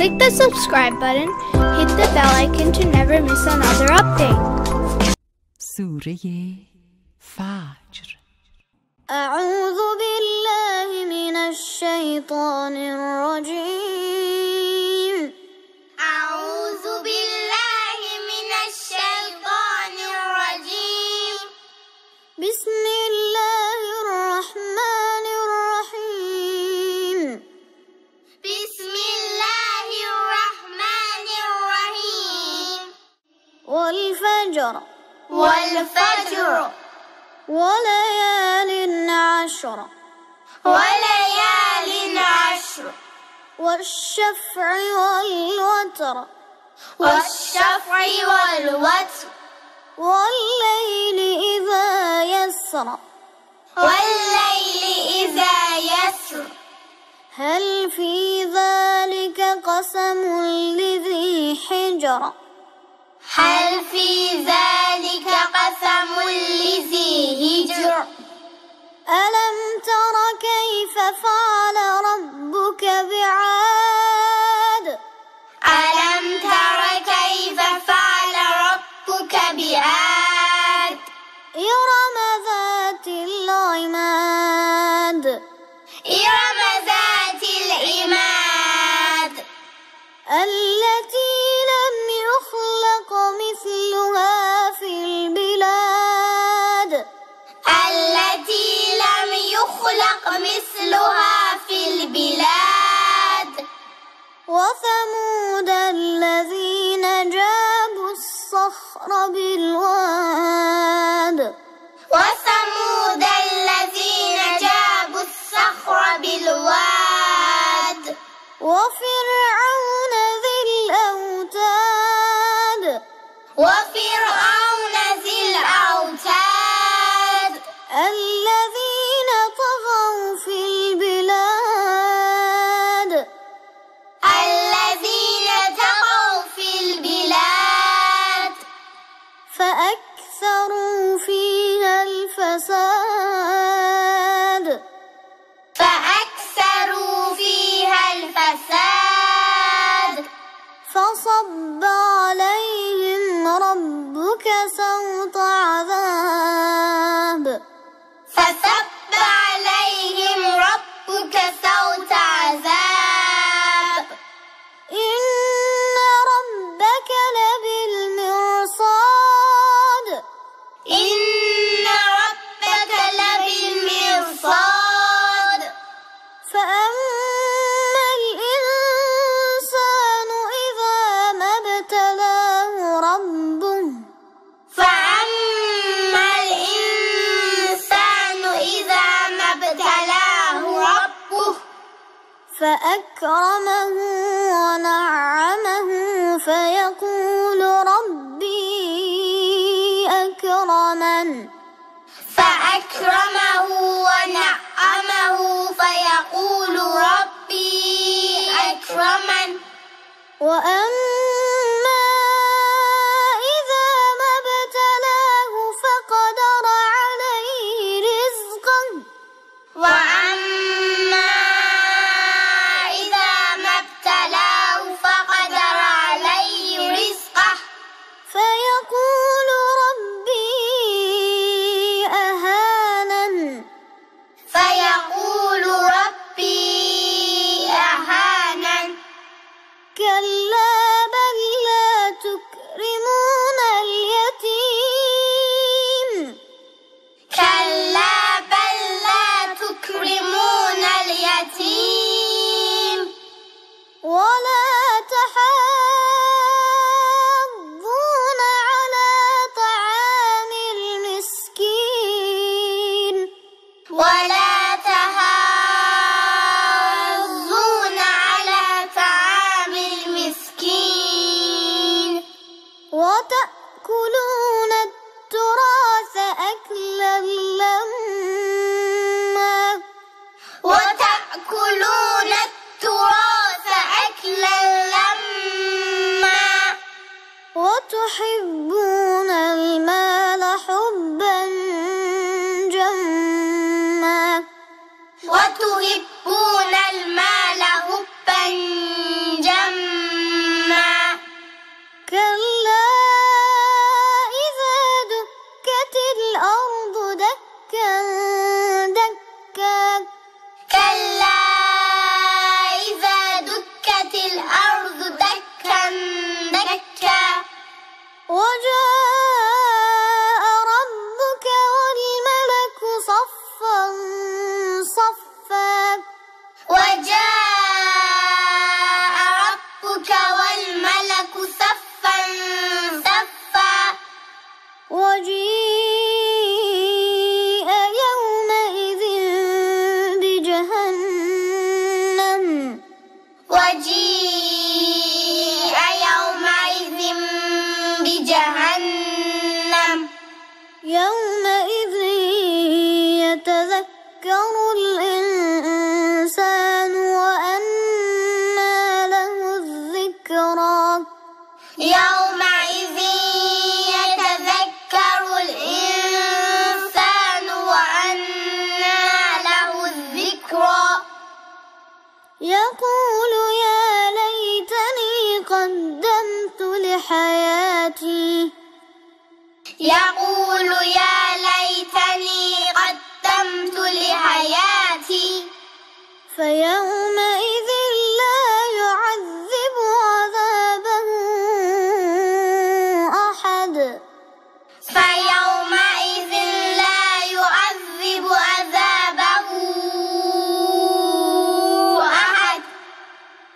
Click the subscribe button, hit the bell icon to never miss another update. سورة فجر. أعوذ بالله من الشيطان الرجيم. أعوذ بالله من الشيطان الرجيم. بسم الله الرحمن الرحيم. بسم الله الرحمن الرحيم. والفجر والفجر وليال عشر وليال عشر والشفع والوتر والشفع والوتر والليل إذا يسر والليل إذا يسر هل في ذلك قسم لذي حجر هل في ذلك قسم لذي هجر ألم تر كيف فعل ربك بعاد ألم تر كيف فعل ربك بعاد إرم ذات العماد إرم ذات العماد التي لم يخلق مثلها في البلاد التي لم يخلق مثلها في البلاد وثمود الذين جابوا الصخر بالواد وثمود الذين جابوا الصخر بالواد وفرعون ذي الأوتاد وفرعون ذي الأوتاد الذين طغوا في البلاد الذين طغوا في البلاد فأكثروا فيها الفساد فأكثروا فيها الفساد فصب عليهم ربك سوط عذاب فصب عليهم ربك سوط عذاب إن ربك لبالمرصاد إن ربك لبالمرصاد فأما الإنسان إذا ما ابتلاه ربه فأما الإنسان إذا ما ابتلاه ربه فأكرمه ونعمه فيقول ربي أكرمن فأكرمه ونعمه فيقول ربي أكرمن وأما إذا ما ابتلاه فقدر عليه رزقه وأما إذا ما ابتلاه فقدر عليه رزقه فيقول ربي أهانن فيقول ربي أهانن كلا بل لا تكرمون اليتيم كلا بل لا تكرمون اليتيم ولا تحاضون على طعام المسكين ولا تحاضون على طعام المسكين وتأكلون التراث أكلا لما وتأكلون التراث أكلا لما وتحبون المال حبا جما وتحبون المال حبا جما وجيء يومئذ بجهنم يومئذ يتذكر الإنسان وأنى له الذكرى يومئذ يتذكر الإنسان وأنى له الذكرى يقول يا ليتني قدمت لحياتي يقول يا ليتني قدمت لحياتي فيومئذ لا يعذب عذابه أحد فيومئذ لا يعذب عذابه أحد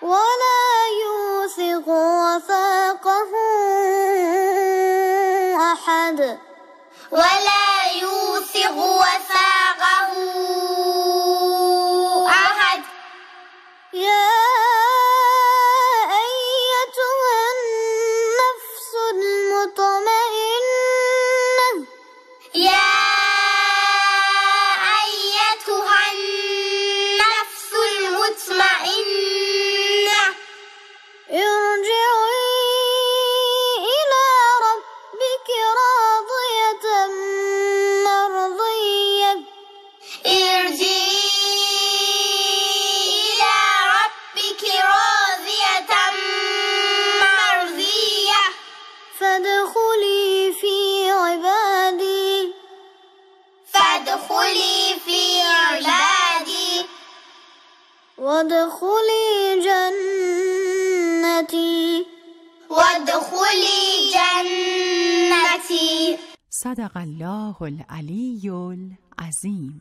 ولا يوثق وثاقه أحد ولا يوثق وثاقه أحد يا أيتها النفس المطمئنة يا أيتها النفس المطمئنة ارجعي إلى ربك راضية مرضية ارجعي إلى ربك راضية مرضية فادخلي في عبادي فادخلي في عبادي وادخلي جنتي وادخلي جنتي. صدق الله العلی العظیم.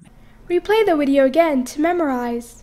Replay the video again to memorize.